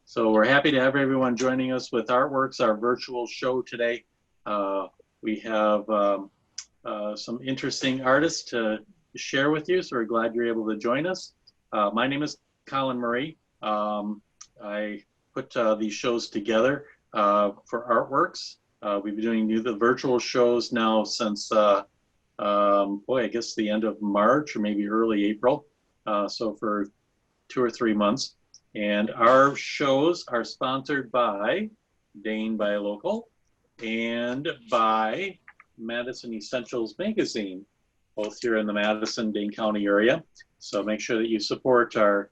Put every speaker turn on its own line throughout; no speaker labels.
So we're happy to have everyone joining us with ArtWorks, our virtual show today. We have some interesting artists to share with you, so we're glad you're able to join us. My name is Colin Murray. I put these shows together for ArtWorks. We've been doing the virtual shows now since, I guess the end of March or maybe early April. So for 2 or 3 months. And our shows are sponsored by Dane Buy Local and by Madison Essentials Magazine, both here in the Madison-Dane County area. So make sure that you support our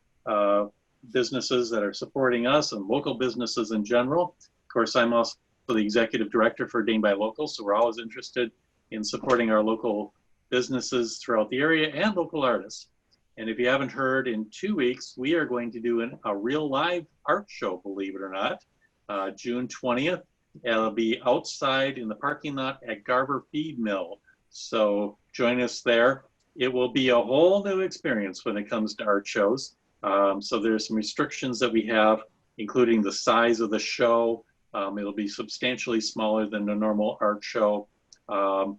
businesses that are supporting us and local businesses in general. Of course, I'm also the executive director for Dane Buy Local, so we're always interested in supporting our local businesses throughout the area and local artists. And if you haven't heard, in 2 weeks, we are going to do a real live art show, believe it or not, June 20th. It'll be outside in the parking lot at Garver Feed Mill. So join us there. It will be a whole new experience when it comes to art shows. So there's some restrictions that we have, including the size of the show. It'll be substantially smaller than a normal art show.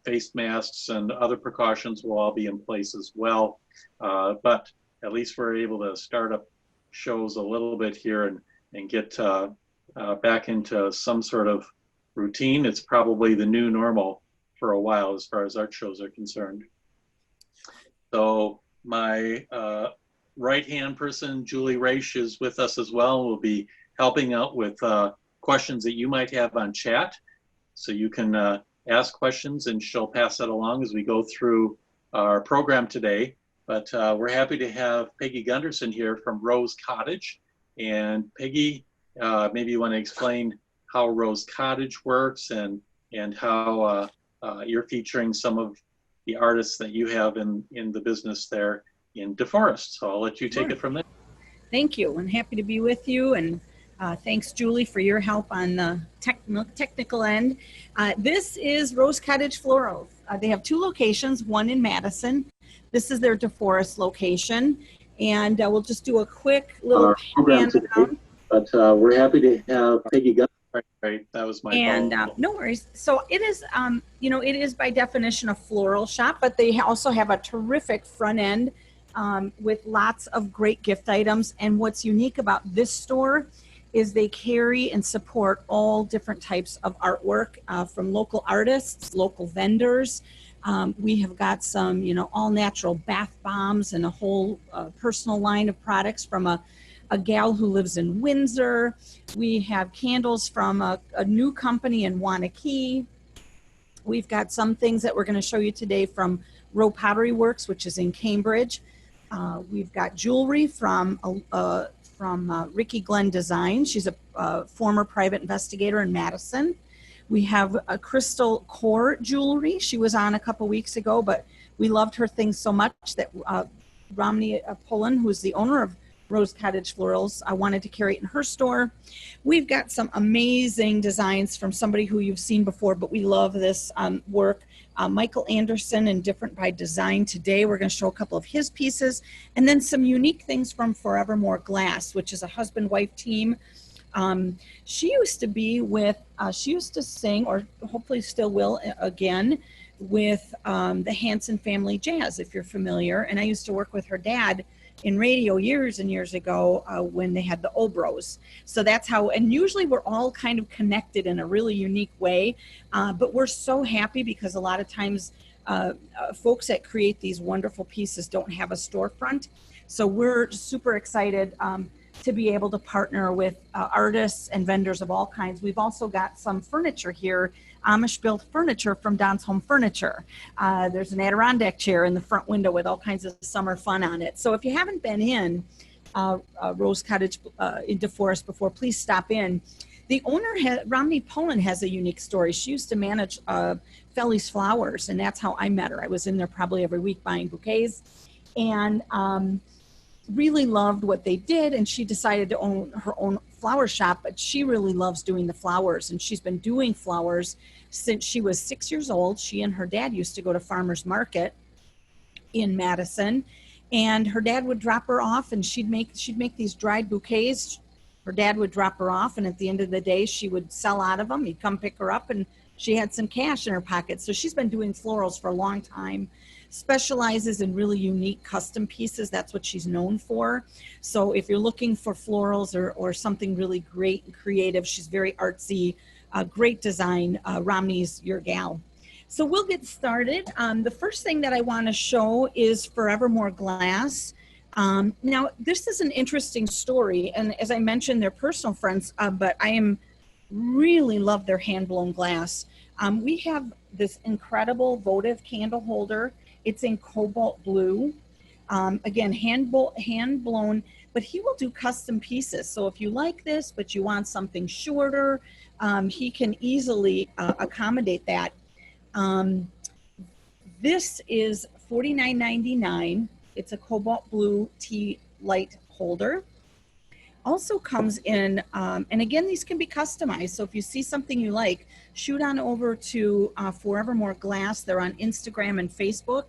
Face masks and other precautions will all be in place as well. But at least we're able to start up shows a little bit here and get back into some sort of routine. It's probably the new normal for a while as far as art shows are concerned. So my right-hand person, Julie Raish, is with us as well. We'll be helping out with questions that you might have on chat. So you can ask questions and she'll pass that along as we go through our program today. But we're happy to have Peggy Gunderson here from Rose Cottage. And Peggy, maybe you want to explain how Rose Cottage works and how you're featuring some of the artists that you have in the business there in DeForest. So I'll let you take it from there.
Thank you. I'm happy to be with you. And thanks, Julie, for your help on the technical end. This is Rose Cottage Florals. They have 2 locations, one in Madison. This is their DeForest location. And we'll just do a quick little
program today. But we're happy to have Peggy Gunn. Right, that was my fault.
No worries. So it is, it is by definition a floral shop, but they also have a terrific front end with lots of great gift items. And what's unique about this store is they carry and support all different types of artwork from local artists, local vendors. We have got some, all natural bath bombs and a whole personal line of products from a gal who lives in Windsor. We have candles from a new company in Wanakee. We've got some things that we're going to show you today from Rose Pottery Works, which is in Cambridge. We've got jewelry from Ricky Glenn Design. She's a former private investigator in Madison. We have a crystal core jewelry. She was on a couple weeks ago, but we loved her things so much that Romney Pullen, who's the owner of Rose Cottage Florals, I wanted to carry it in her store. We've got some amazing designs from somebody who you've seen before, but we love this work. Michael Anderson and Different by Design. Today we're going to show a couple of his pieces, and then some unique things from Forevermore Glass, which is a husband-wife team. She used to be with, she used to sing, or hopefully still will again, with the Hanson Family Jazz, if you're familiar. And I used to work with her dad in radio years and years ago when they had the Obros. So that's how, and usually we're all kind of connected in a really unique way, but we're so happy because a lot of times folks that create these wonderful pieces don't have a storefront. So we're super excited to be able to partner with artists and vendors of all kinds. We've also got some furniture here, Amish-built furniture from Don's Home Furniture. There's an Adirondack chair in the front window with all kinds of summer fun on it. So if you haven't been in Rose Cottage in DeForest before, please stop in. The owner, Romney Pullen, has a unique story. She used to manage Feli's Flowers, and that's how I met her. I was in there probably every week buying bouquets, and really loved what they did, and she decided to own her own flower shop, but she really loves doing the flowers, and she's been doing flowers since she was 6 years old. She and her dad used to go to farmers market in Madison, and her dad would drop her off, and she'd make these dried bouquets. Her dad would drop her off, and at the end of the day, she would sell out of them. He'd come pick her up, and she had some cash in her pocket. So she's been doing florals for a long time, specializes in really unique custom pieces. That's what she's known for. So if you're looking for florals or something really great and creative, she's very artsy, great design. Romney's your gal. So we'll get started. The first thing that I want to show is Forevermore Glass. Now, this is an interesting story, and as I mentioned, they're personal friends, but I really love their hand-blown glass. We have this incredible votive candle holder. It's in cobalt blue. Again, hand-blown, but he will do custom pieces. So if you like this, but you want something shorter, he can easily accommodate that. This is $49.99. It's a cobalt blue tea light holder. Also comes in, and again, these can be customized. So if you see something you like, shoot on over to Forevermore Glass. They're on Instagram and Facebook.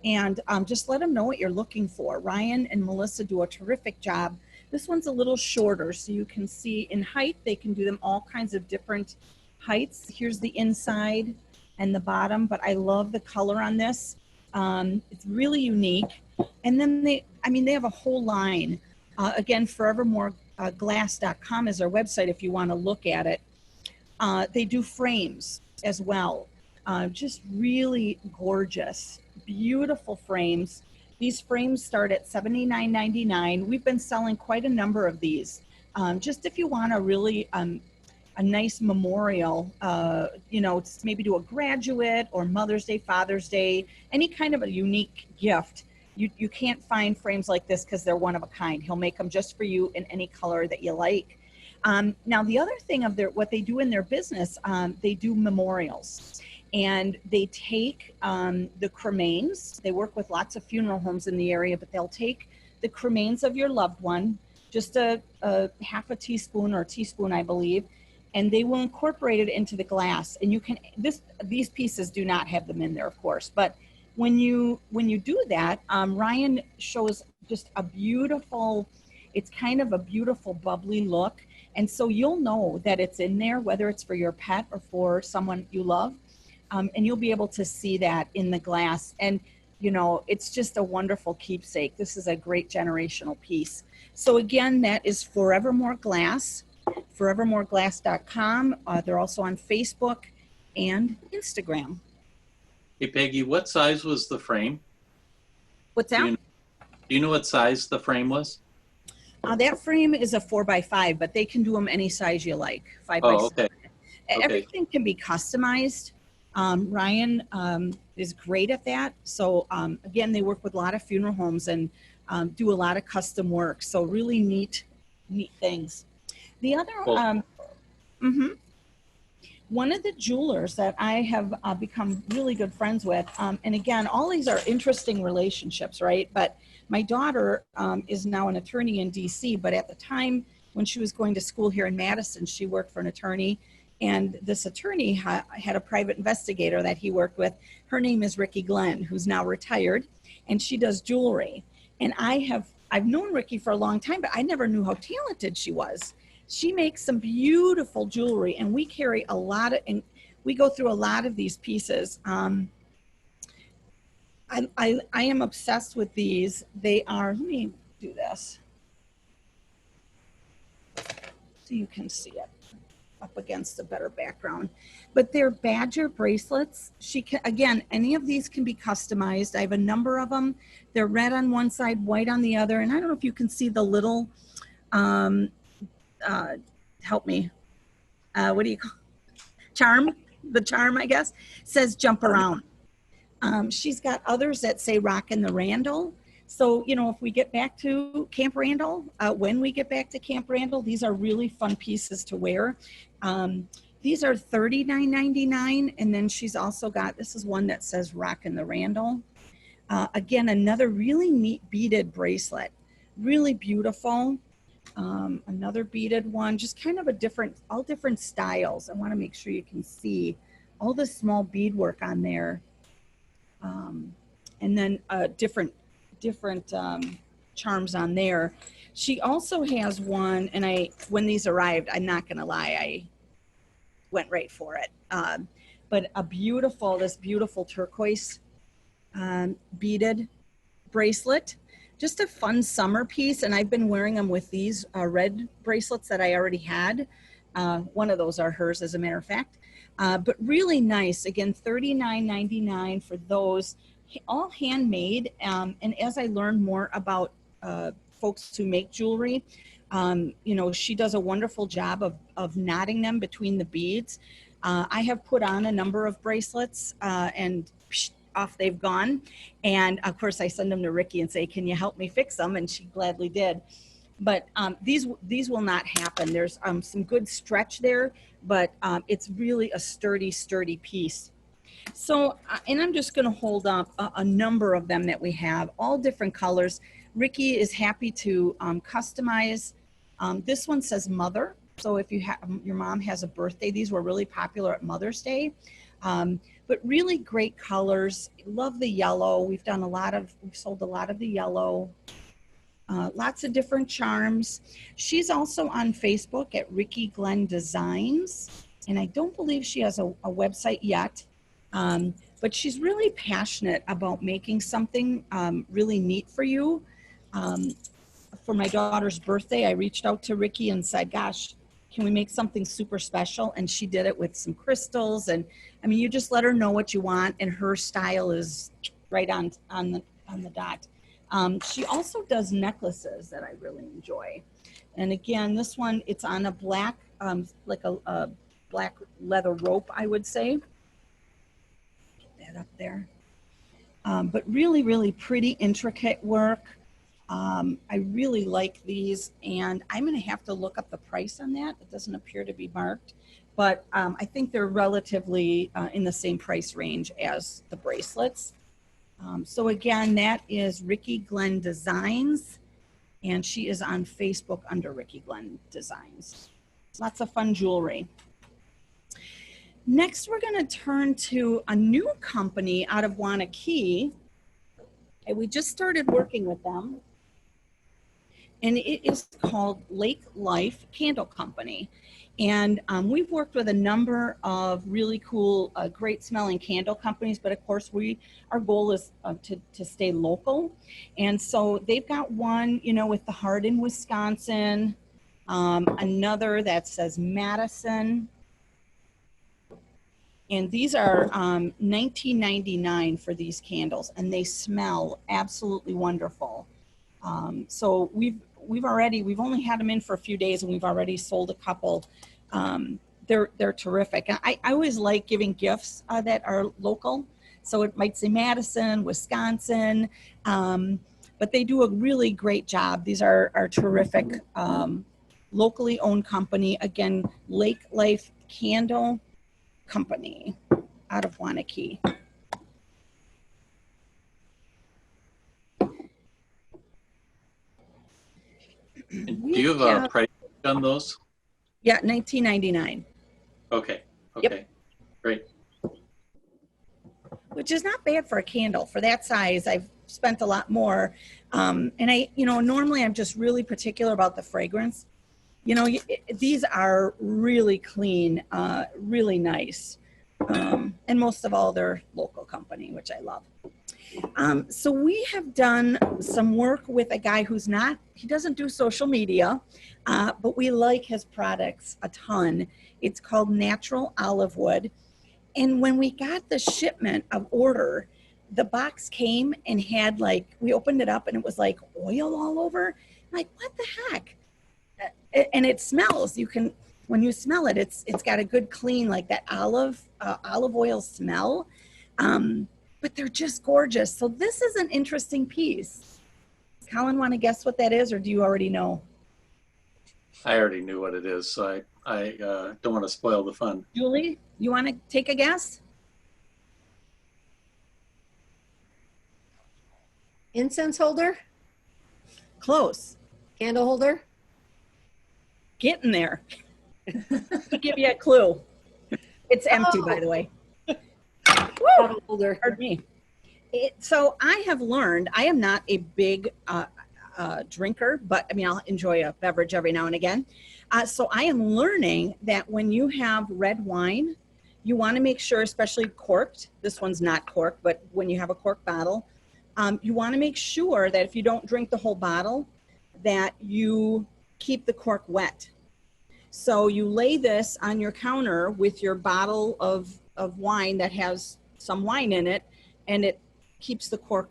And just let them know what you're looking for. Ryan and Melissa do a terrific job. This one's a little shorter, so you can see in height, they can do them all kinds of different heights. Here's the inside and the bottom, but I love the color on this. It's really unique. And then they have a whole line. Again, forevermoreglass.com is our website if you want to look at it. They do frames as well. Just really gorgeous, beautiful frames. These frames start at $79.99. We've been selling quite a number of these. Just if you want a really a nice memorial, maybe to a graduate or Mother's Day, Father's Day, any kind of a unique gift. You can't find frames like this because they're one of a kind. He'll make them just for you in any color that you like. Now, the other thing of what they do in their business, they do memorials. And they take the cremains. They work with lots of funeral homes in the area, but they'll take the cremains of your loved one, just a half a teaspoon or a teaspoon, I believe, and they will incorporate it into the glass. And you can, these pieces do not have them in there, of course, but when you do that, Ryan shows just a beautiful, it's kind of a beautiful bubbly look. And so you'll know that it's in there, whether it's for your pet or for someone you love. And you'll be able to see that in the glass. And, it's just a wonderful keepsake. This is a great generational piece. So again, that is Forevermore Glass, forevermoreglass.com. They're also on Facebook and Instagram.
Hey, Peggy, what size was the frame?
What's that?
Do you know what size the frame was?
That frame is a 4x5, but they can do them any size you like, 5x7.
Oh, okay.
Everything can be customized. Ryan is great at that. So again, they work with a lot of funeral homes and do a lot of custom work. So really neat things. The other, one of the jewelers that I have become really good friends with, and again, all these are interesting relationships, right? But my daughter is now an attorney in DC, but at the time when she was going to school here in Madison, she worked for an attorney. And this attorney had a private investigator that he worked with. Her name is Ricky Glenn, who's now retired, and she does jewelry. And I've known Ricky for a long time, but I never knew how talented she was. She makes some beautiful jewelry, and we carry a lot of, and we go through a lot of these pieces. I am obsessed with these. They are, let me do this so you can see it up against a better background, but they're badger bracelets. She can, again, any of these can be customized. I have a number of them. They're red on one side, white on the other. And I don't know if you can see the little, help me. What do you call charm? The charm, I guess, says jump around. She's got others that say Rockin' the Randall. So, if we get back to Camp Randall, when we get back to Camp Randall, these are really fun pieces to wear. These are $39.99. And then she's also got, this is one that says Rockin' the Randall. Again, another really neat beaded bracelet. Really beautiful. Another beaded one, just kind of all different styles. I want to make sure you can see all the small beadwork on there. And then different charms on there. She also has one, and when these arrived, I'm not gonna lie, I went right for it. But this beautiful turquoise beaded bracelet, just a fun summer piece. And I've been wearing them with these red bracelets that I already had. One of those are hers, as a matter of fact. But really nice. Again, $39.99 for those, all handmade. And as I learn more about folks who make jewelry, you know, she does a wonderful job of knotting them between the beads. I have put on a number of bracelets and off they've gone. And of course I send them to Ricky and say, can you help me fix them? And she gladly did. But these will not happen. There's some good stretch there, but it's really a sturdy piece. So, and I'm just going to hold up a number of them that we have, all different colors. Ricky is happy to customize. This one says mother. So if your mom has a birthday, these were really popular at Mother's Day. But really great colors. Love the yellow. We've sold a lot of the yellow. Lots of different charms. She's also on Facebook at Ricky Glenn Designs. And I don't believe she has a website yet. But she's really passionate about making something really neat for you. For my daughter's birthday, I reached out to Ricky and said, gosh, can we make something super special? And she did it with some crystals. And I mean, you just let her know what you want, and her style is right on the dot. She also does necklaces that I really enjoy. And again, this one, it's on a black, like a black leather rope, I would say. Get that up there. But really, really pretty, intricate work. I really like these, and I'm going to have to look up the price on that. It doesn't appear to be marked, but I think they're relatively in the same price range as the bracelets. So again, that is Ricky Glenn Designs, and she is on Facebook under Ricky Glenn Designs. Lots of fun jewelry. Next, we're going to turn to a new company out of Wanakee, and we just started working with them. And it is called Lake Life Candle Company. And we've worked with a number of really cool, great smelling candle companies, but of course our goal is to stay local. And so they've got one, you know, with the heart in Wisconsin, another that says Madison. And these are $19.99 for these candles, and they smell absolutely wonderful. So we've only had them in for a few days, and we've already sold a couple. They're terrific. I always like giving gifts that are local. So it might say Madison, Wisconsin, but they do a really great job. These are terrific, locally owned company. Again, Lake Life Candle Company out of Wanakee.
Do you have a price on those?
Yeah, $19.99.
Okay.
Yep.
Great.
Which is not bad for a candle. For that size, I've spent a lot more. And normally I'm just really particular about the fragrance. You know, these are really clean, really nice. And most of all, they're local company, which I love. So we have done some work with a guy he doesn't do social media, but we like his products a ton. It's called Natural Olive Wood. And when we got the shipment of order, the box came and had we opened it up and it was like oil all over. I'm like, what the heck? And it smells. When you smell it, it's got a good clean, like that olive oil smell. But they're just gorgeous. So this is an interesting piece. Colin, want to guess what that is, or do you already know?
I already knew what it is, so I don't want to spoil the fun.
Julie, you want to take a guess?
Incense holder?
Close.
Candle holder?
Getting there. To give you a clue. It's empty, by the way.
Bottle holder.
Pardon me. So I have learned, I am not a big a drinker, but I mean, I'll enjoy a beverage every now and again. So I am learning that when you have red wine, you want to make sure, especially corked, this one's not corked, but when you have a corked bottle, you want to make sure that if you don't drink the whole bottle, that you keep the cork wet. So you lay this on your counter with your bottle of wine that has some wine in it, and it keeps the cork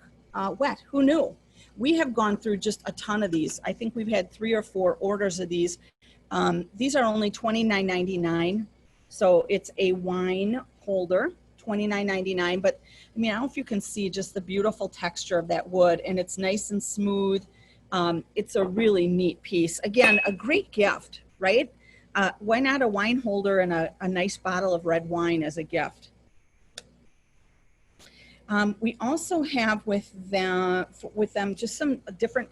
wet. Who knew? We have gone through just a ton of these. I think we've had 3 or 4 orders of these. These are only $29.99. So it's a wine holder, $29.99. But I mean, I don't know if you can see just the beautiful texture of that wood, and it's nice and smooth. It's a really neat piece. Again, a great gift, right? Why not a wine holder and a nice bottle of red wine as a gift? We also have with them just some different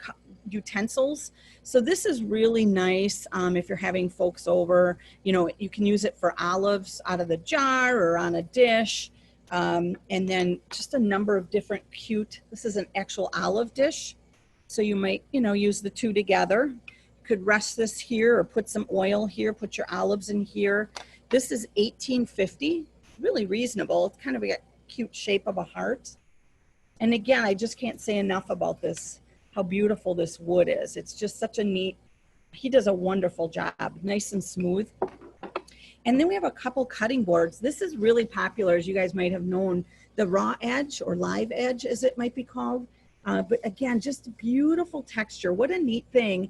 utensils. So this is really nice if you're having folks over. You know, you can use it for olives out of the jar or on a dish. And then just a number of different cute, this is an actual olive dish. So you might, you know, use the two together. Could rest this here or put some oil here, put your olives in here. This is $18.50, really reasonable. It's kind of a cute shape of a heart. And again, I just can't say enough about this, how beautiful this wood is. It's just such a neat, he does a wonderful job, nice and smooth. And then we have a couple cutting boards. This is really popular, as you guys might have known, the raw edge or live edge, as it might be called. But again, just a beautiful texture. What a neat thing.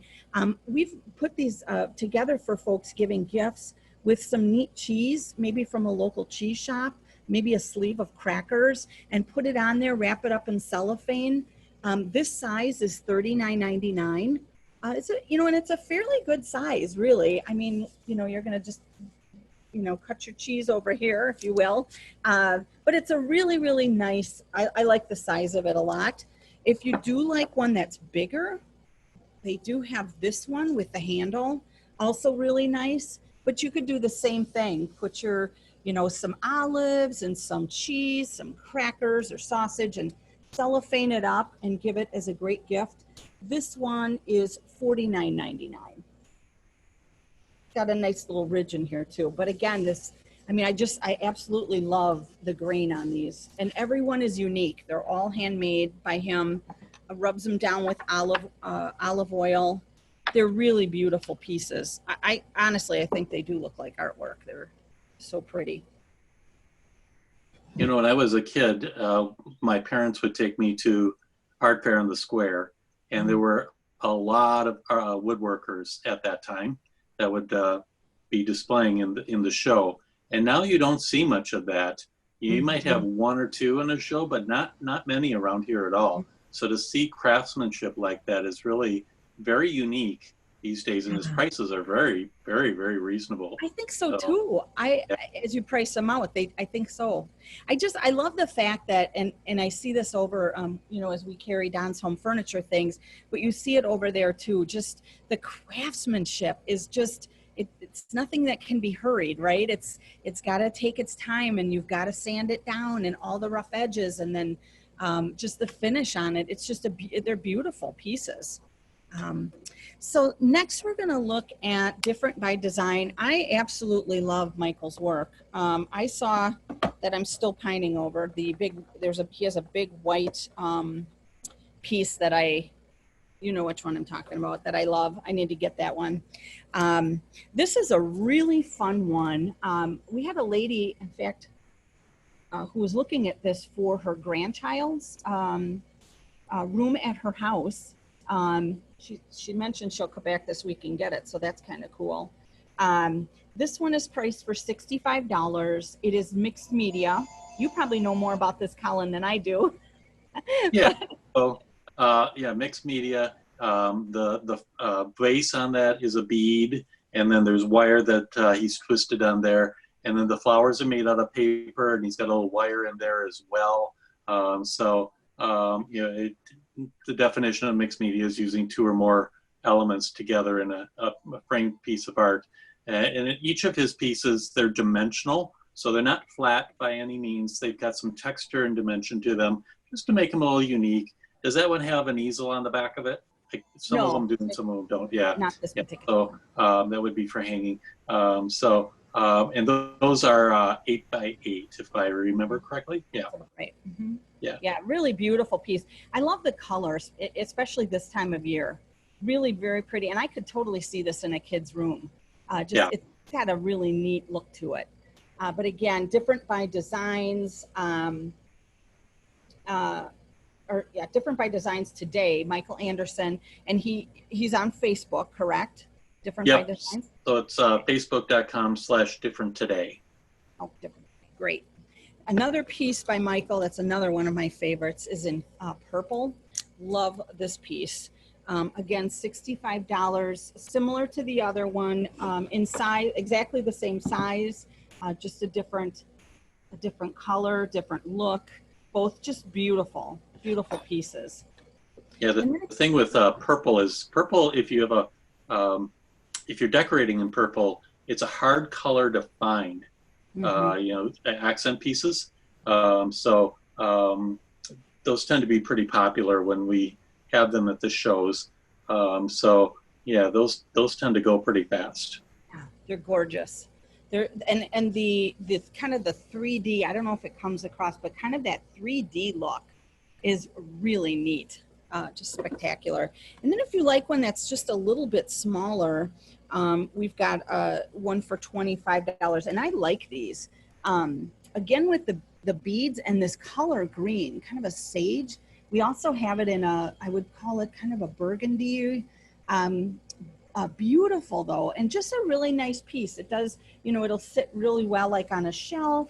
We've put these together for folks giving gifts with some neat cheese, maybe from a local cheese shop, maybe a sleeve of crackers, and put it on there, wrap it up in cellophane. This size is $39.99. It's and it's a fairly good size, really. I mean, you're going to just, cut your cheese over here, if you will. But it's a really, really nice, I like the size of it a lot. If you do like one that's bigger, they do have this one with the handle, also really nice. But you could do the same thing. Put your, some olives and some cheese, some crackers or sausage, and cellophane it up and give it as a great gift. This one is $49.99. Got a nice little ridge in here too. But again, I absolutely love the grain on these, and everyone is unique. They're all handmade by him. Rubs them down with olive oil. They're really beautiful pieces. I honestly think they do look like artwork. They're so pretty.
When I was a kid, my parents would take me to art fair in the square, and there were a lot of woodworkers at that time that would be displaying in the show. And now you don't see much of that. You might have 1 or 2 in a show, but not many around here at all. So to see craftsmanship like that is really very unique these days, and his prices are very, very, very reasonable.
I think so too. As you price them out, I think so. I love the fact that, and I see this over, as we carry Don's home furniture things, but you see it over there too. Just the craftsmanship is just, it's nothing that can be hurried, right? It's got to take its time, and you've got to sand it down and all the rough edges, and then just the finish on it. It's just they're beautiful pieces. So next we're going to look at Different by Design. I absolutely love Michael's work. I saw that I'm still pining over the big, he has a big white piece that you know which one I'm talking about, that I love. I need to get that one. This is a really fun one. We had a lady, in fact, who was looking at this for her grandchild's room at her house. She mentioned she'll come back this week and get it, so that's kind of cool. This one is priced for $65. It is mixed media. You probably know more about this, Colin, than I do.
Yeah. So, mixed media. The base on that is a bead, and then there's wire that he's twisted on there, and then the flowers are made out of paper, and he's got a little wire in there as well. The definition of mixed media is using 2 or more elements together in a framed piece of art. And in each of his pieces, they're dimensional, so they're not flat by any means. They've got some texture and dimension to them, just to make them a little unique. Does that one have an easel on the back of it? Some of
No.
them do and some of them don't. Yeah.
Not this
Yeah.
particular.
So that would be for hanging. And those are 8 by 8, if I remember correctly. Yeah.
Right. Mm-hmm.
Yeah.
Yeah, really beautiful piece. I love the colors, especially this time of year. Really very pretty. And I could totally see this in a kid's room.
Yeah.
It's got a really neat look to it. But again, different by designs. Different by designs today. Michael Anderson, and he's on Facebook, correct? Different
Yep.
by designs.
So it's facebook.com/different today.
Oh, different. Great. Another piece by Michael, that's another one of my favorites, is in purple. Love this piece. Again, $65, similar to the other one, in size, exactly the same size, just a different color, different look, both just beautiful, beautiful pieces.
Yeah, the thing with purple is if you have if you're decorating in purple, it's a hard color to find. Accent pieces. So those tend to be pretty popular when we have them at the shows. So yeah, those tend to go pretty fast.
Yeah, they're gorgeous. They're and the kind of the 3D, I don't know if it comes across, but kind of that 3D look is really neat. Just spectacular. And then if you like one that's just a little bit smaller, we've got one for $25, and I like these. Again, with the beads and this color green, kind of a sage. We also have it in I would call it kind of a burgundy, beautiful though, and just a really nice piece. It does, it'll sit really well like on a shelf.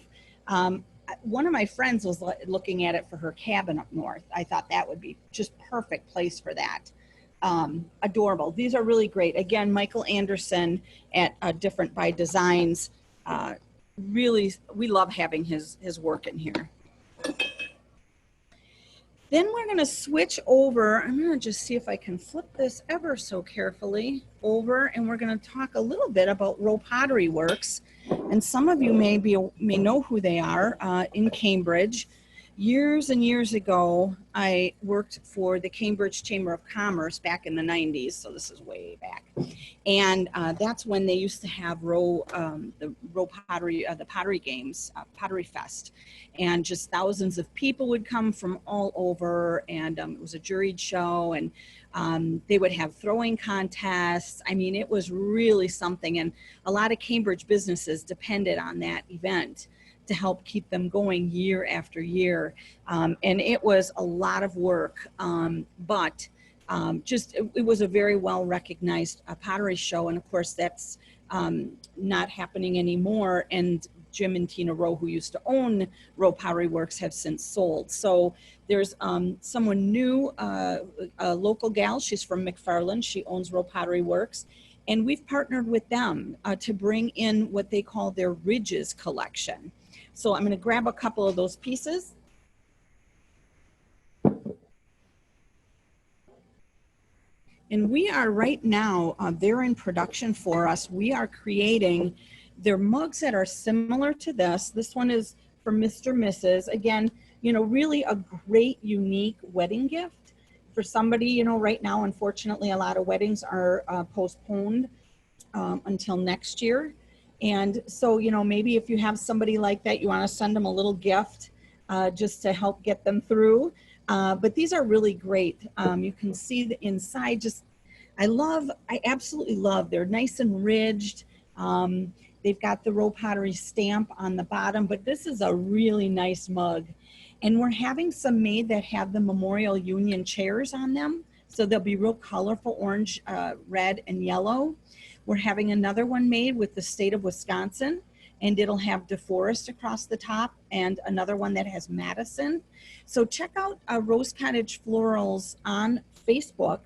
One of my friends was looking at it for her cabin up north. I thought that would be just perfect place for that. Adorable. These are really great. Again, Michael Anderson at Different by Designs. Really, we love having his work in here. Then we're going to switch over. I'm going to just see if I can flip this ever so carefully over, and we're going to talk a little bit about Rose Pottery Works. And some of you may know who they are in Cambridge. Years and years ago, I worked for the Cambridge Chamber of Commerce back in the 90s, so this is way back. And that's when they used to have the Pottery, the Pottery Games, Pottery Fest. And just thousands of people would come from all over, and it was a juried show, and they would have throwing contests. I mean, it was really something, and a lot of Cambridge businesses depended on that event to help keep them going year after year. And it was a lot of work, but it was a very well recognized pottery show. And of course that's not happening anymore. And Jim and Tina Rowe, who used to own Rose Pottery Works, have since sold. So there's someone new, a local gal, she's from McFarland, she owns Rose Pottery Works. And we've partnered with them to bring in what they call their Ridges collection. So I'm going to grab a couple of those pieces. And we are right now, they're in production for us. We are creating their mugs that are similar to this. This one is for Mr. Mrs. Again, really a great, unique wedding gift for somebody, right now, unfortunately, a lot of weddings are postponed until next year. And so, maybe if you have somebody like that, you want to send them a little gift just to help get them through. But these are really great. You can see the inside. I absolutely love. They're nice and ridged. They've got the Rose Pottery stamp on the bottom, but this is a really nice mug. And we're having some made that have the Memorial Union chairs on them. So they'll be real colorful, orange, red, and yellow. We're having another one made with the state of Wisconsin, and it'll have DeForest across the top, and another one that has Madison. So check out Rose Cottage Florals on Facebook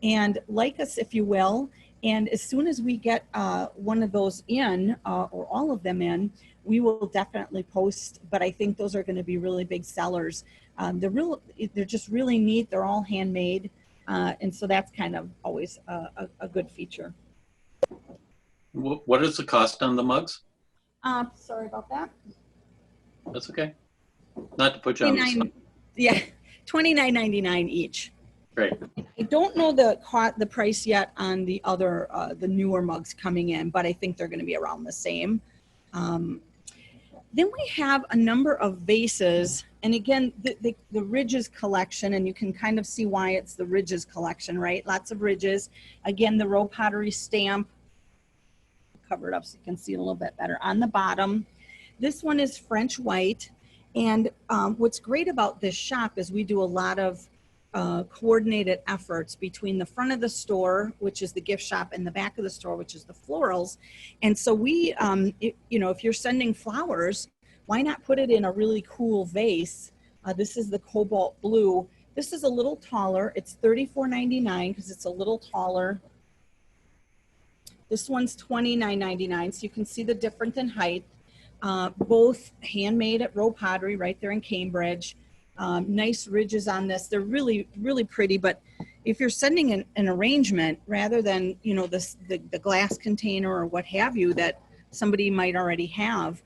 and like us if you will. And as soon as we get one of those in, or all of them in, we will definitely post, but I think those are going to be really big sellers. They're just really neat. They're all handmade. And so that's kind of always a good feature.
What is the cost on the mugs?
Sorry about that.
That's okay. Not to put you on the spot.
Yeah, $29.99 each.
Great.
I don't know the price yet on the other, the newer mugs coming in, but I think they're going to be around the same. Then we have a number of vases, and again, the Ridges collection, and you can kind of see why it's the Ridges collection, right? Lots of ridges. Again, the Rose Pottery stamp, cover it up so you can see it a little bit better. On the bottom, this one is French white, and what's great about this shop is we do a lot of coordinated efforts between the front of the store, which is the gift shop, and the back of the store, which is the florals. And so we, you know, if you're sending flowers, why not put it in a really cool vase? This is the cobalt blue. This is a little taller. It's $34.99 because it's a little taller. This one's $29.99, so you can see the difference in height. Both handmade at Rose Pottery right there in Cambridge. Nice ridges on this. They're really, really pretty, but if you're sending an arrangement rather than, you know, the glass container or what have you that somebody might already have,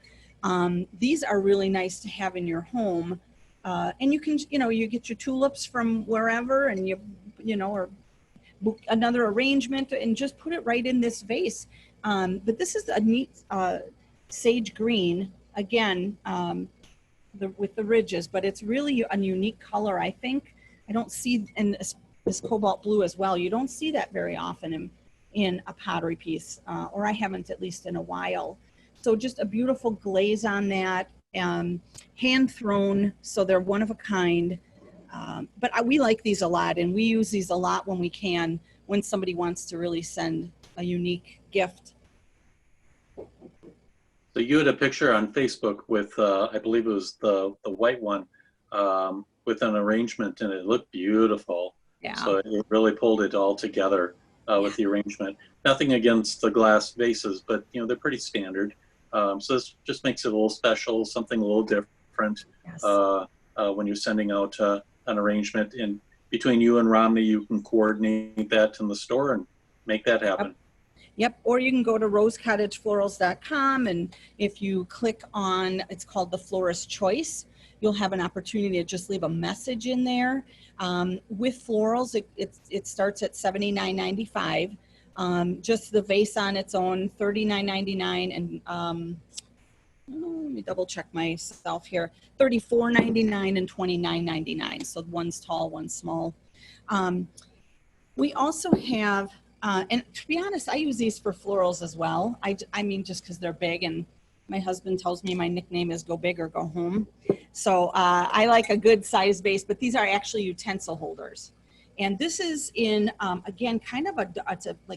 these are really nice to have in your home. And you can, you know, you get your tulips from wherever, and you know, or book another arrangement and just put it right in this vase. But this is a neat sage green, again, with the ridges, but it's really a unique color, I think. I don't see, and this cobalt blue as well, you don't see that very often in a pottery piece, or I haven't, at least in a while. So just a beautiful glaze on that, hand thrown, so they're one of a kind. But we like these a lot, and we use these a lot when we can, when somebody wants to really send a unique gift.
So you had a picture on Facebook with, I believe it was the white one, with an arrangement, and it looked beautiful.
Yeah.
So it really pulled it all together with the arrangement. Nothing against the glass vases, but you know, they're pretty standard. So this just makes it a little special, something a little different.
Yes.
When you're sending out an arrangement, and between you and Romney, you can coordinate that in the store and make that happen.
Yep, or you can go to rosecottageflorals.com, and if you click on, it's called the Florist Choice, you'll have an opportunity to just leave a message in there. With florals, it starts at $79.95. Just the vase on its own, $39.99, and let me double check myself here, $34.99 and $29.99. So one's tall, one's small. We also have, and to be honest, I use these for florals as well. I mean, just because they're big, and my husband tells me my nickname is go big or go home. So I like a good size vase, but these are actually utensil holders. And this is in, again, kind of like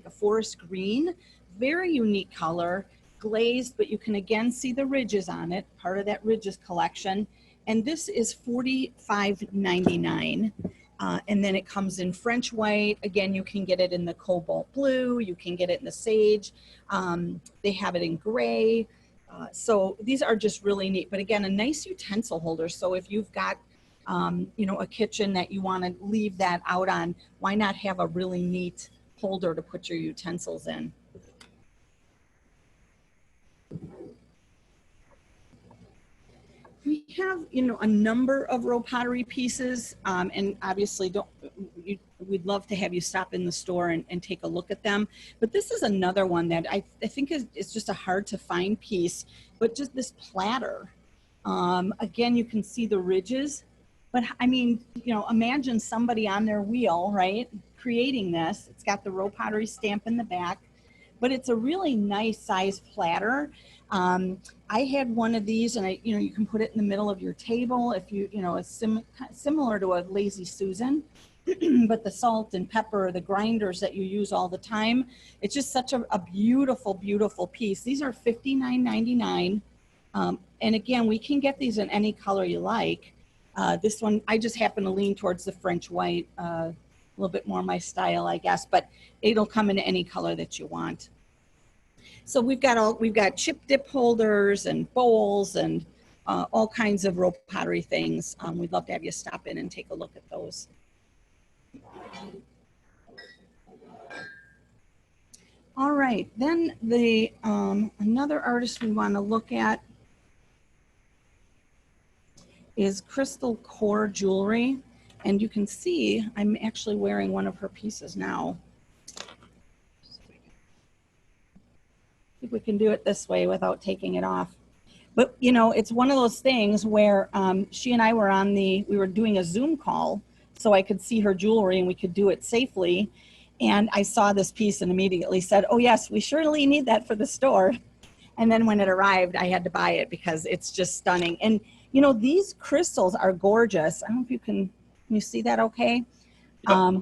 a forest green, very unique color, glazed, but you can again see the ridges on it, part of that Ridges collection. And this is $45.99. And then it comes in French white. Again, you can get it in the cobalt blue. You can get it in the sage. They have it in gray. So these are just really neat. But again, a nice utensil holder. So if you've got, you know, a kitchen that you want to leave that out on, why not have a really neat holder to put your utensils in? We have, you know, a number of Rose Pottery pieces, and obviously we'd love to have you stop in the store and take a look at them. But this is another one that I think is just a hard to find piece, but just this platter. Again, you can see the ridges, but I mean, you know, imagine somebody on their wheel, right, creating this. It's got the Rose Pottery stamp in the back, but it's a really nice size platter. I had one of these, and you know, you can put it in the middle of your table if you know, it's similar to a Lazy Susan, but the salt and pepper, the grinders that you use all the time. It's just such a beautiful, beautiful piece. These are $59.99. And again, we can get these in any color you like. This one, I just happen to lean towards the French white, a little bit more my style, I guess, but it'll come in any color that you want. So we've got chip dip holders and bowls and all kinds of Rose Pottery things. We'd love to have you stop in and take a look at those. All right, then the another artist we want to look at is Crystal Core Jewelry. And you can see I'm actually wearing one of her pieces now. I think we can do it this way without taking it off. But you know, it's one of those things where she and I were we were doing a Zoom call so I could see her jewelry and we could do it safely. And I saw this piece and immediately said, oh yes, we surely need that for the store. And then when it arrived, I had to buy it because it's just stunning. And you know, these crystals are gorgeous. I don't know if can you see that okay?
Yep.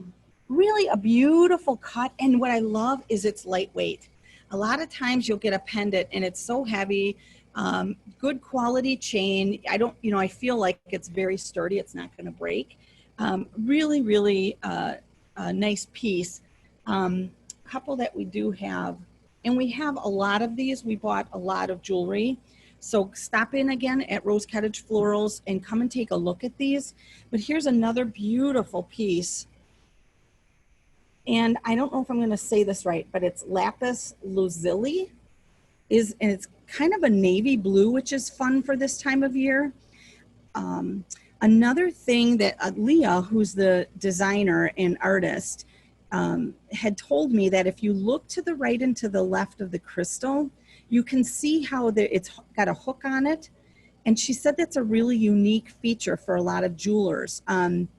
Really a beautiful cut. And what I love is it's lightweight. A lot of times you'll get a pendant and it's so heavy, good quality chain. I feel like it's very sturdy. It's not going to break. Really, really a nice piece. Couple that we do have, and we have a lot of these. We bought a lot of jewelry. So stop in again at Rose Cottage Florals and come and take a look at these. But here's another beautiful piece. And I don't know if I'm going to say this right, but it's lapis lazuli, and it's kind of a navy blue, which is fun for this time of year. Another thing that Leah, who's the designer and artist, had told me that if you look to the right and to the left of the crystal, you can see how it's got a hook on it. And she said that's a really unique feature for a lot of jewelers.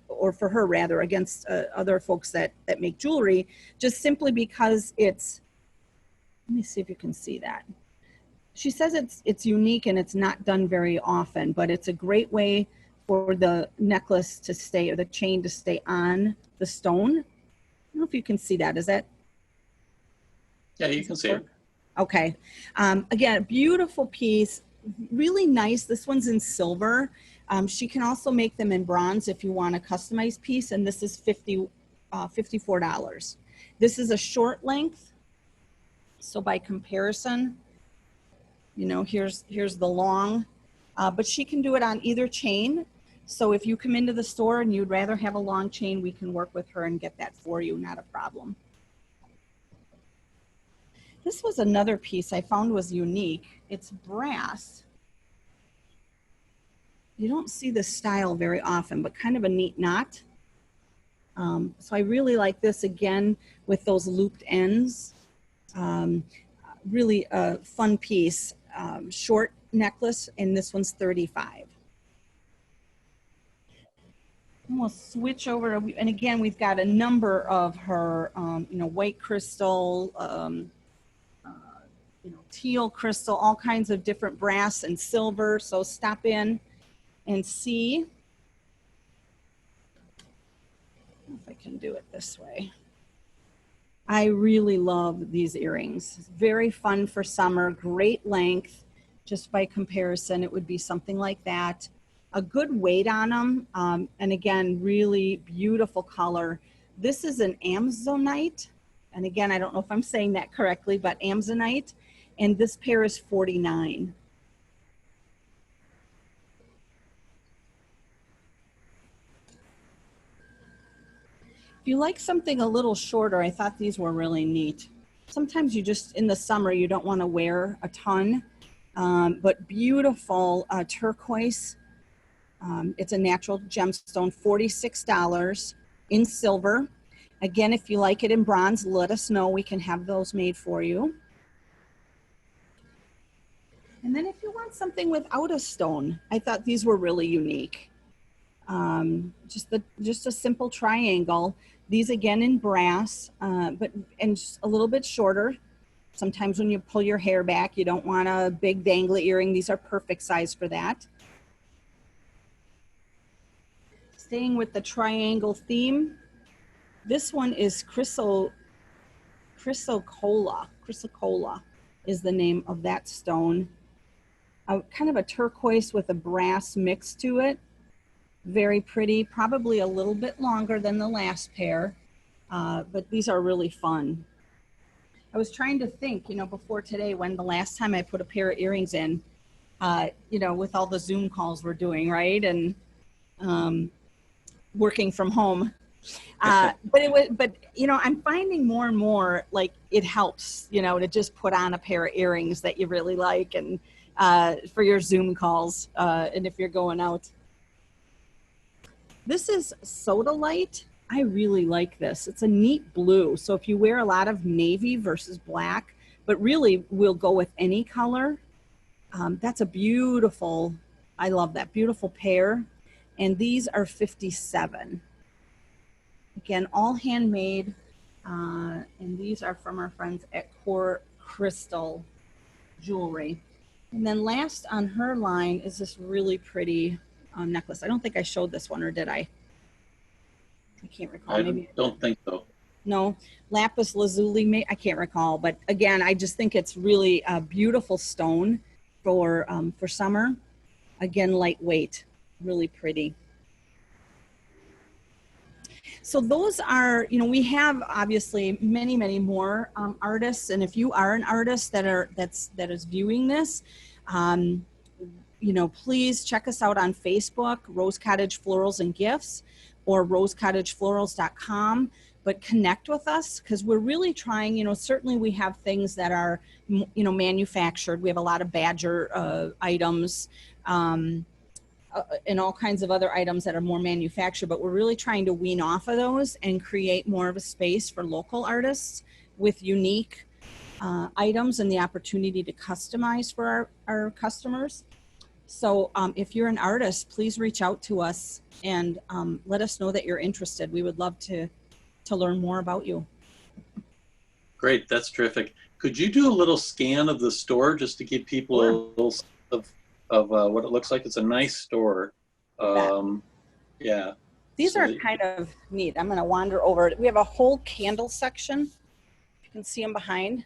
Or for her rather, against other folks that make jewelry, just simply because it's, let me see if you can see that. She says it's unique and it's not done very often, but it's a great way for the necklace to stay, or the chain to stay on the stone. I don't know if you can see that. Is that?
Yeah, you can see it.
Okay. Again, a beautiful piece, really nice. This one's in silver. She can also make them in bronze if you want a customized piece, and this is $54. This is a short length, so by comparison, you know, here's the long, but she can do it on either chain. So if you come into the store and you'd rather have a long chain, we can work with her and get that for you, not a problem. This was another piece I found was unique. It's brass. You don't see this style very often, but kind of a neat knot. So I really like this, again, with those looped ends. Really a fun piece. Short necklace, and this one's $35. And we'll switch over, and again, we've got a number of her, white crystal, teal crystal, all kinds of different brass and silver. So stop in and see. If I can do it this way. I really love these earrings. Very fun for summer, great length. Just by comparison, it would be something like that. A good weight on them, and again, really beautiful color. This is an Amazonite, and again, I don't know if I'm saying that correctly, but Amazonite, and this pair is $49. If you like something a little shorter, I thought these were really neat. Sometimes you just, in the summer, you don't want to wear a ton, but beautiful turquoise. It's a natural gemstone, $46 in silver. Again, if you like it in bronze, let us know. We can have those made for you. And then if you want something without a stone, I thought these were really unique. Just a simple triangle. These again in brass, and just a little bit shorter. Sometimes when you pull your hair back, you don't want a big dangly earring. These are perfect size for that. Staying with the triangle theme, this one is chrysocolla. Chrysocolla is the name of that stone. Kind of a turquoise with a brass mix to it. Very pretty, probably a little bit longer than the last pair, but these are really fun. I was trying to think, before today, when the last time I put a pair of earrings in, with all the Zoom calls we're doing, right? And working from home. But I'm finding more and more like it helps, to just put on a pair of earrings that you really like, and for your Zoom calls, and if you're going out. This is Soda Light. I really like this. It's a neat blue. So if you wear a lot of navy versus black, but really we'll go with any color. That's a beautiful, I love that, beautiful pair. And these are 57. Again, all handmade. And these are from our friends at Core Crystal Jewelry. And then last on her line is this really pretty necklace. I don't think I showed this one, or did I? I can't recall.
I don't think so.
No, lapis lazuli, I can't recall. But again, I just think it's really a beautiful stone for summer. Again, lightweight, really pretty. So those are, you know, we have obviously many, many more artists. And if you are an artist that is viewing this, you know, please check us out on Facebook, Rose Cottage Florals and Gifts, or rosecottageflorals.com. But connect with us, because we're really trying, you know, certainly we have things that are, you know, manufactured. We have a lot of Badger items, and all kinds of other items that are more manufactured, but we're really trying to wean off of those and create more of a space for local artists with unique items and the opportunity to customize for our customers. So if you're an artist, please reach out to us and let us know that you're interested. We would love to learn more about you.
Great, that's terrific. Could you do a little scan of the store just to give people a little of what it looks like? It's a nice store. Yeah.
These
So
are kind of neat. I'm going to wander over it. We have a whole candle section. You can see them behind.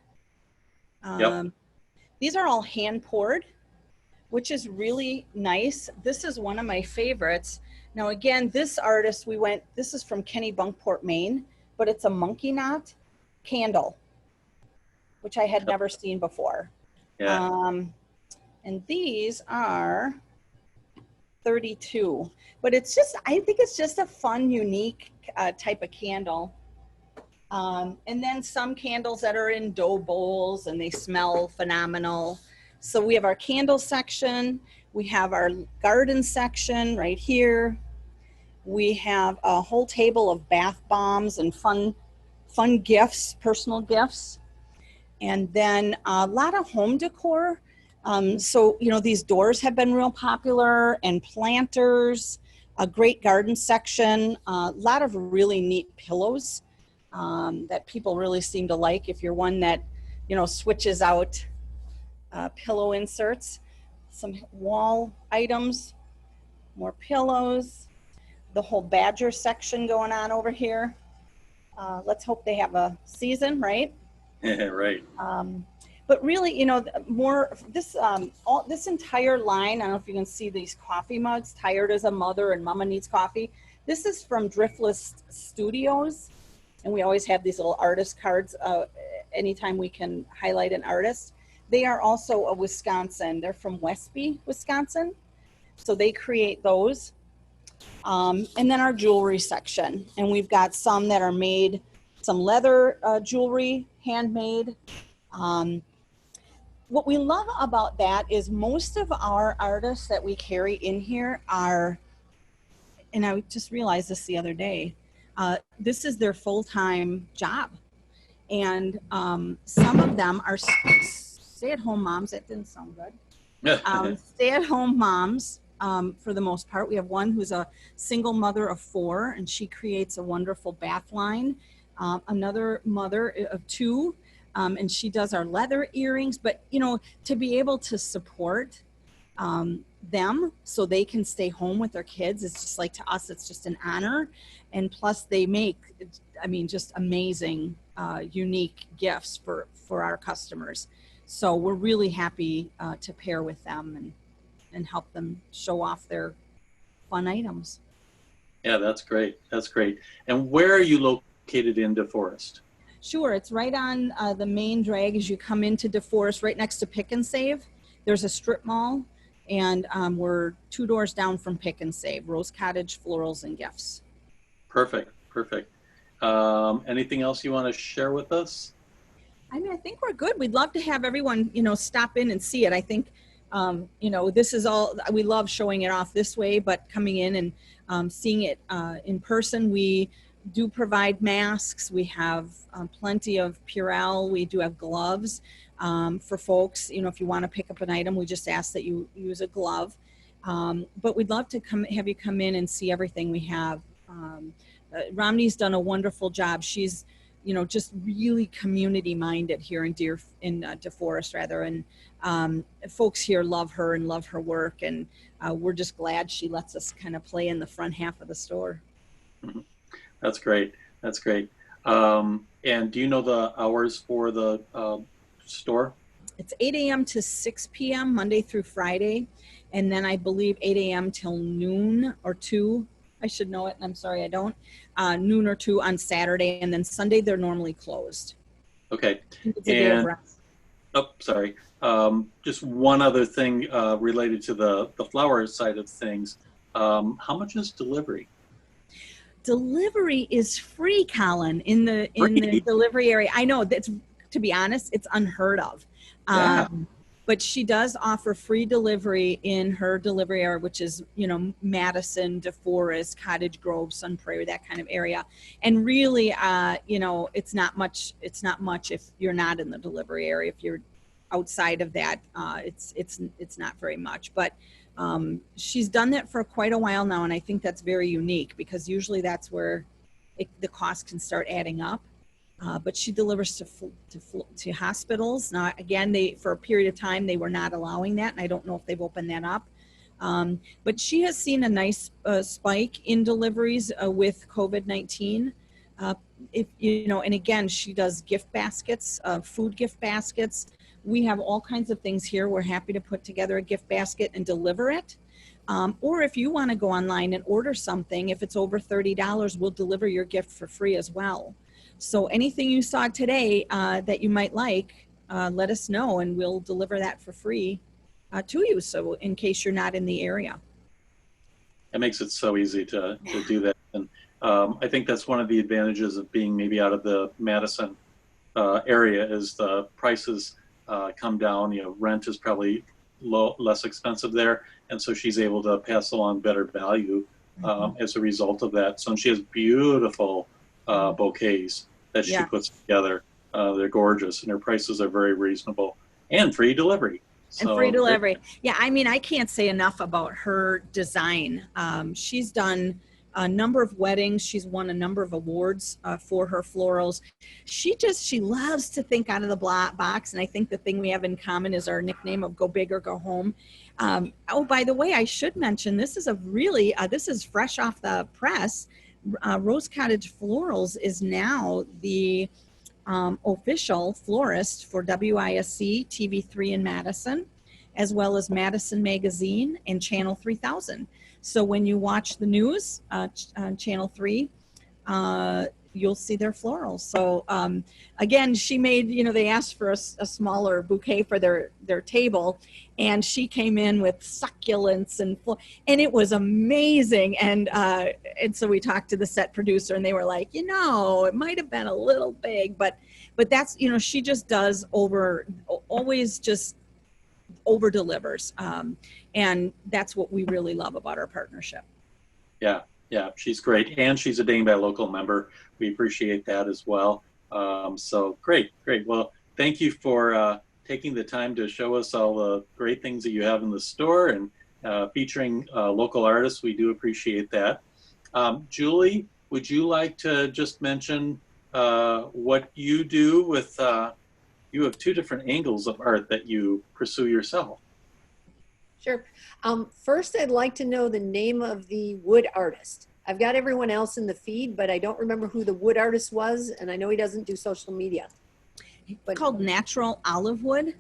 Yep.
These are all hand poured, which is really nice. This is one of my favorites. Now, again, this artist, this is from Kennebunkport, Maine, but it's a monkey knot candle, which I had never seen before.
Yeah.
And these are 32, but it's just, I think it's just a fun, unique type of candle. And then some candles that are in dough bowls and they smell phenomenal. So we have our candle section. We have our garden section right here. We have a whole table of bath bombs and fun gifts, personal gifts. And then a lot of home decor. So, you know, these doors have been real popular, and planters, a great garden section, a lot of really neat pillows that people really seem to like. If you're one that, you know, switches out pillow inserts, some wall items, more pillows, the whole Badger section going on over here. Let's hope they have a season, right?
Yeah, right.
But really, you know, this entire line, I don't know if you can see these coffee mugs, Tired as a Mother and Mama Needs Coffee. This is from Driftless Studios. And we always have these little artist cards anytime we can highlight an artist. They are also a Wisconsin. They're from Westby, Wisconsin. So they create those. And then our jewelry section. And we've got some that are made, some leather jewelry, handmade. What we love about that is most of our artists that we carry in here are, and I just realized this the other day, this is their full-time job. And some of them are stay-at-home moms. That didn't sound good. Stay-at-home moms, for the most part. We have one who's a single mother of 4, and she creates a wonderful bath line. Another mother of 2, and she does our leather earrings. But, you know, to be able to support them so they can stay home with their kids, it's just like, to us, it's just an honor. And plus they make, I mean, just amazing, unique gifts for our customers. So we're really happy to pair with them and help them show off their fun items.
Yeah, that's great. That's great. And where are you located in DeForest?
Sure, it's right on the main drag as you come into DeForest, right next to Pick and Save. There's a strip mall, and we're 2 doors down from Pick and Save, Rose Cottage Florals and Gifts.
Perfect, perfect. Anything else you want to share with us?
I mean, I think we're good. We'd love to have everyone, you know, stop in and see it. I think You know, this is all, we love showing it off this way, but coming in and seeing it in person, we do provide masks. We have plenty of Purell. We do have gloves for folks. You know, if you want to pick up an item, we just ask that you use a glove. But we'd love to have you come in and see everything we have. Romney's done a wonderful job. She's, you know, just really community minded here in DeForest rather. And folks here love her and love her work. And we're just glad she lets us kind of play in the front half of the store.
That's great. That's great. And do you know the hours for the store?
It's 8 a.m. to 6 p.m. Monday through Friday. And then I believe 8 a.m. till noon or 2. I should know it. I'm sorry, I don't. Noon or 2 on Saturday. And then Sunday, they're normally closed.
Okay.
It's a day of rest.
Oh, sorry. Just one other thing related to the flower side of things. How much is delivery?
Delivery is free, Colin, in the delivery area. I know that's, to be honest, it's unheard of.
Yeah.
But she does offer free delivery in her delivery area, which is, you know, Madison, DeForest, Cottage Grove, Sun Prairie, that kind of area. And really, you know, it's not much if you're not in the delivery area. If you're outside of that, it's not very much. But she's done that for quite a while now, and I think that's very unique because usually that's where the cost can start adding up. But she delivers to hospitals. Now, again, for a period of time, they were not allowing that, and I don't know if they've opened that up. But she has seen a nice spike in deliveries with COVID-19. If you know, and again, she does gift baskets, food gift baskets. We have all kinds of things here. We're happy to put together a gift basket and deliver it. Or if you want to go online and order something, if it's over $30, we'll deliver your gift for free as well. So anything you saw today that you might like, let us know and we'll deliver that for free to you. So in case you're not in the area.
It makes it so easy to do that. And I think that's one of the advantages of being maybe out of the Madison area is the prices come down. You know, rent is probably less expensive there. And so she's able to pass along better value as a result of that. So she has beautiful bouquets that she puts together. They're gorgeous and her prices are very reasonable and free delivery.
And free delivery. Yeah, I mean, I can't say enough about her design. She's done a number of weddings. She's won a number of awards for her florals. She loves to think out of the box. And I think the thing we have in common is our nickname of Go Big or Go Home. Oh, by the way, I should mention, this is this is fresh off the press. Rose Cottage Florals is now the official florist for WISC TV3 in Madison, as well as Madison Magazine and Channel 3000. So when you watch the news on Channel 3, you'll see their florals. So again, she made, you know, they asked for a smaller bouquet for their table, and she came in with succulents and it was amazing. And so we talked to the set producer, and they were like, you know, it might have been a little big, but that's, you know, she just does always just over delivers, and that's what we really love about our partnership.
Yeah, she's great, and she's a Dane by Local member. We appreciate that as well. So great. Well, thank you for taking the time to show us all the great things that you have in the store and featuring local artists. We do appreciate that. Julie, would you like to just mention what you do with? You have 2 different angles of art that you pursue yourself.
Sure. First, I'd like to know the name of the wood artist. I've got everyone else in the feed, but I don't remember who the wood artist was, and I know he doesn't do social media.
It's called Natural Olive Wood.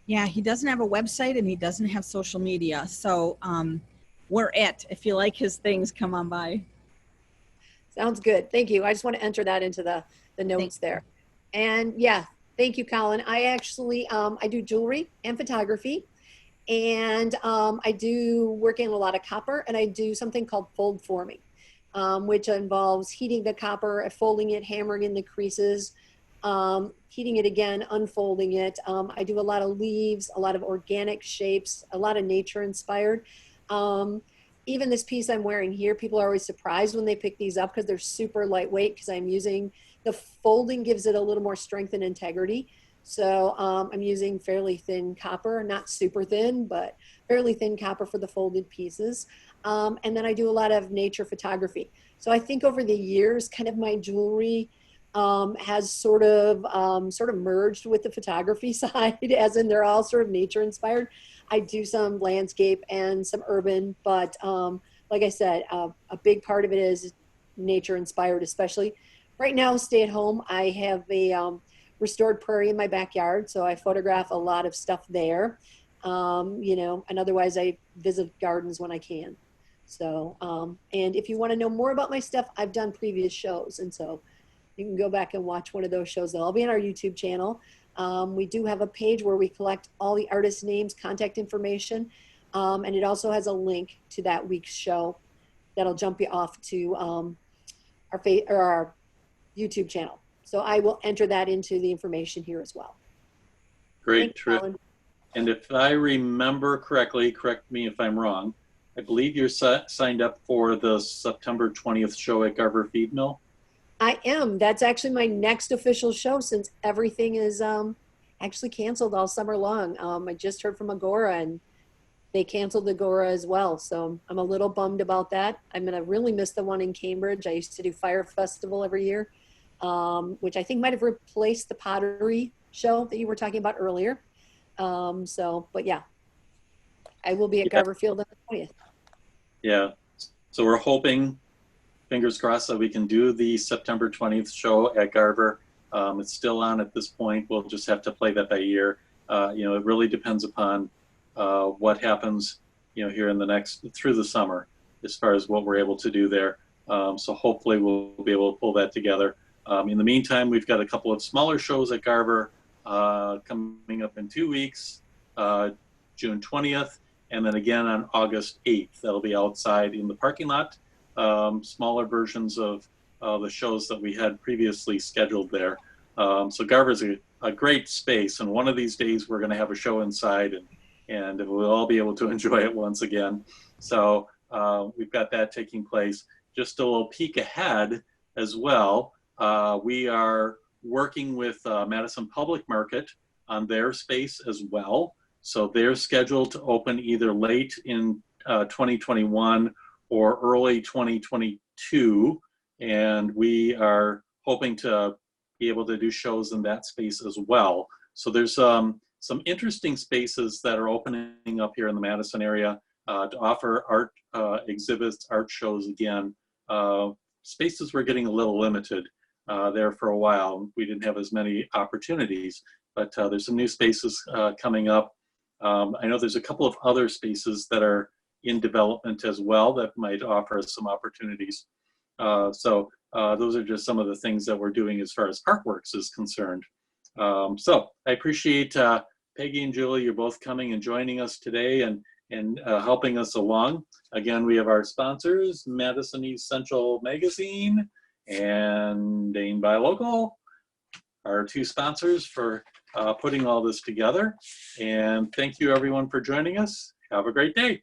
Yeah, he doesn't have a website and he doesn't have social media. So we're it. If you like his things, come on by.
Sounds good. Thank you. I just want to enter that into the notes there. And yeah, thank you, Colin. I actually, I do jewelry and photography. And I do work in a lot of copper, and I do something called fold forming, which involves heating the copper, folding it, hammering in the creases, heating it again, unfolding it. I do a lot of leaves, a lot of organic shapes, a lot of nature inspired. Even this piece I'm wearing here, people are always surprised when they pick these up because they're super lightweight, because I'm using, the folding gives it a little more strength and integrity. So I'm using fairly thin copper, not super thin, but fairly thin copper for the folded pieces. And then I do a lot of nature photography. So I think over the years, kind of my jewelry has sort of merged with the photography side, as in they're all sort of nature inspired. I do some landscape and some urban, but like I said, a big part of it is nature inspired, especially right now, stay at home. I have a restored prairie in my backyard, so I photograph a lot of stuff there. You know, and otherwise I visit gardens when I can. So, and if you want to know more about my stuff, I've done previous shows, and so you can go back and watch one of those shows. They'll all be on our YouTube channel. We do have a page where we collect all the artists' names, contact information, and it also has a link to that week's show that'll jump you off to our YouTube channel. So I will enter that into the information here as well.
Great.
Thanks, Colin.
And if I remember correctly, correct me if I'm wrong, I believe you're signed up for the September 20th show at Garver Feed Mill.
I am. That's actually my next official show, since everything is actually canceled all summer long. I just heard from Agora, and they canceled Agora as well. So I'm a little bummed about that. I'm going to really miss the one in Cambridge. I used to do Fire Festival every year, which I think might have replaced the pottery show that you were talking about earlier. But yeah, I will be at Garver Field on the 20th.
Yeah. So we're hoping, fingers crossed, that we can do the September 20th show at Garver. It's still on at this point. We'll just have to play that by ear. You know, it really depends upon what happens, you know, here in through the summer, as far as what we're able to do there. So hopefully we'll be able to pull that together. In the meantime, we've got a couple of smaller shows at Garver coming up in 2 weeks, June 20th, and then again on August 8th. That'll be outside in the parking lot. Smaller versions of the shows that we had previously scheduled there. So Garver's a great space, and one of these days we're going to have a show inside, and we'll all be able to enjoy it once again. So we've got that taking place. Just a little peek ahead as well. We are working with Madison Public Market on their space as well. So they're scheduled to open either late in 2021 or early 2022. And we are hoping to be able to do shows in that space as well. So there's some interesting spaces that are opening up here in the Madison area to offer art exhibits, art shows again. Spaces were getting a little limited there for a while. We didn't have as many opportunities, but there's some new spaces coming up. I know there's a couple of other spaces that are in development as well that might offer us some opportunities. So those are just some of the things that we're doing as far as ArtWorks is concerned. So I appreciate Peggy and Julie, you're both coming and joining us today and helping us along. Again, we have our sponsors, Madison East Central Magazine and Dane Buy Local, our two sponsors for putting all this together. And thank you everyone for joining us. Have a great day.